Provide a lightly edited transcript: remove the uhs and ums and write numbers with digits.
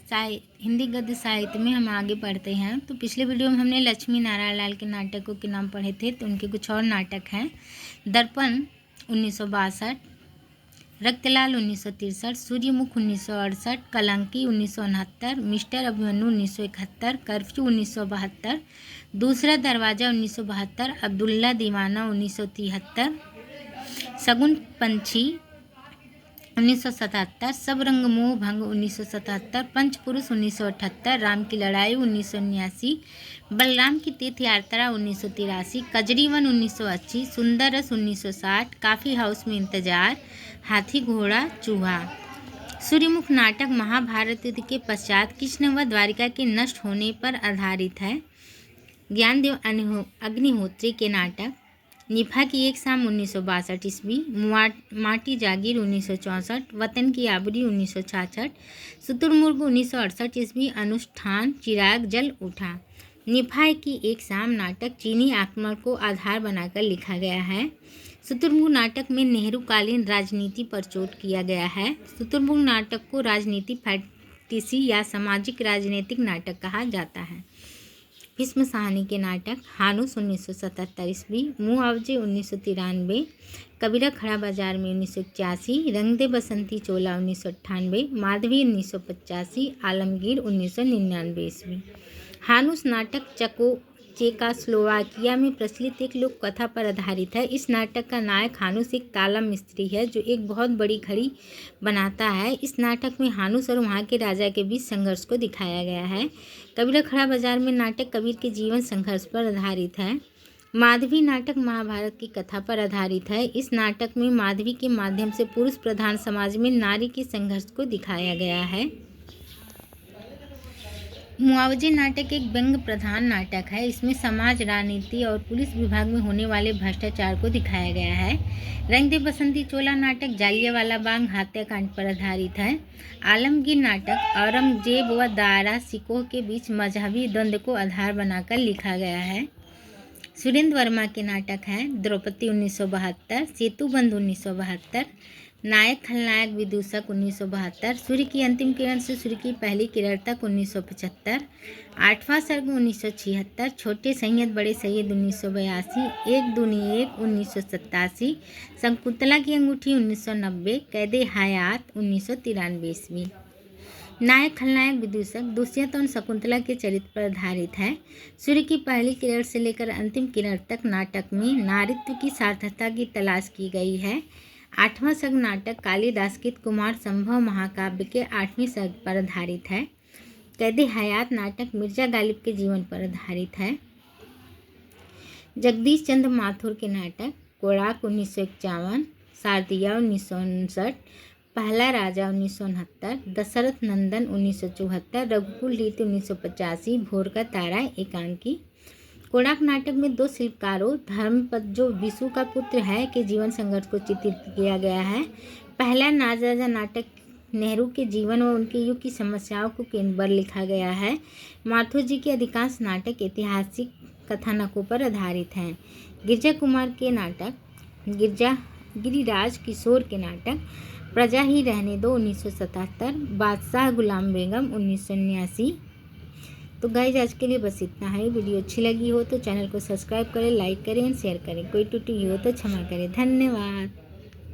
हिंदी गद्य साहित्य में हम आगे पढ़ते हैं। तो पिछले वीडियो में हमने लक्ष्मी नारायण लाल के नाटकों के नाम पढ़े थे, तो उनके कुछ और नाटक हैं। दर्पण 1962, रक्तलाल 1963, सूर्यमुख 1968, कलंकी 1969, मिस्टर अभिमन्यु 1971, कर्फ्यू 1972, दूसरा दरवाज़ा 1972, अब्दुल्ला दीवाना 1973, शगुन पंछी 1977, सब रंग मोह भंग 1977, पंचपुरुष 1978, राम की लड़ाई 1979, बलराम की तीर्थ यात्रा 1983, कजरीवन 1980, सुंदर रस 1960, काफ़ी हाउस में इंतजार, हाथी घोड़ा चूहा। सूर्यमुख नाटक महाभारत युद्ध के पश्चात कृष्ण व द्वारिका के नष्ट होने पर आधारित है। ज्ञानदेव अग्निहोत्री के नाटक निभा की एक शाम 1962 ईस्वी, माटी जागीर 1964, वतन की आबरी 1966, शुतुरमुर्ग 1968 ईस्वी, अनुष्ठान चिराग जल उठा। निभा की एक शाम नाटक चीनी आक्रमण को आधार बनाकर लिखा गया है। शुतुरमुर्ग नाटक में नेहरू कालीन राजनीति पर चोट किया गया है। शुतुरमुर्ग नाटक को राजनीति फैंटेसी या सामाजिक राजनीतिक नाटक कहा जाता है। भीष्म साहनी के नाटक हानुस 1977 ईस्वी, मुआवजे 1993, कबीरा खड़ा बाजार में 1981, रंग दे बसंती चोला 1998, माधवी 1985, आलमगीर 1999 ईस्वी। हानुस नाटक चेकोस्लोवाकिया में प्रचलित एक लोक कथा पर आधारित है। इस नाटक का नायक हानुस एक ताला मिस्त्री है जो एक बहुत बड़ी घड़ी बनाता है। इस नाटक में हानुस और वहाँ के राजा के बीच संघर्ष को दिखाया गया है। कबीरा खड़ा बाजार में नाटक कबीर के जीवन संघर्ष पर आधारित है। माधवी नाटक महाभारत की कथा पर आधारित है। इस नाटक में माधवी के माध्यम से पुरुष प्रधान समाज में नारी के संघर्ष को दिखाया गया है। मुआवजे नाटक एक व्यंग प्रधान नाटक है। इसमें समाज, राजनीति और पुलिस विभाग में होने वाले भ्रष्टाचार को दिखाया गया है। रंग दे बसंती चोला नाटक जालियांवाला बाग हत्याकांड पर आधारित है। आलमगीर नाटक औरंगजेब व दारा सिकोह के बीच मजहबी द्वंद्व को आधार बनाकर लिखा गया है। सुरेंद्र वर्मा के नाटक हैं द्रौपदी 1972, सेतुबंध 1972, नायक खलनायक विदूषक 1972, सूर्य की अंतिम किरण से सूर्य की पहली किरण तक 1975, आठवां सर्ग 1976, छोटे सैयद बड़े सैयद 1982, एक दूनी एक 1987, शकुंतला की अंगूठी 1990, कैदे हयात 1993 ईस्वी। नायक खलनायक विदूषक दुष्यंत और शकुंतला के चरित्र पर आधारित है। सूर्य की पहली किरण से लेकर अंतिम किरण तक नाटक में नारीत्व की सार्थकता की तलाश की गई है। आठवां सर्ग नाटक कालिदास के कुमार संभव महाकाव्य के 8वें सर्ग पर आधारित है। कैदे हयात नाटक मिर्जा गालिब के जीवन पर आधारित है। जगदीश चंद्र माथुर के नाटक कोणार्क 1951, शारदिया 1959, पहला राजा 1969, दशरथ नंदन 1974, रघुकुल रीति 1985, भोर का तारा एकांकी। कोणार्क नाटक में दो शिल्पकारों धर्मपद जो विशु का पुत्र है के जीवन संघर्ष को चित्रित किया गया है। पहला नाज नाटक नेहरू के जीवन और उनके युग की समस्याओं को केंद्र पर लिखा गया है। माथुर जी के अधिकांश नाटक ऐतिहासिक कथानकों पर आधारित हैं। गिरिजा कुमार के नाटक गिरिराज किशोर के नाटक प्रजा ही रहने दो 1977, बादशाह गुलाम बेगम 1989। तो गाइज आज के लिए बस इतना है। वीडियो अच्छी लगी हो तो चैनल को सब्सक्राइब करें, लाइक करें, शेयर करें। कोई त्रुटि हो तो क्षमा करें। धन्यवाद।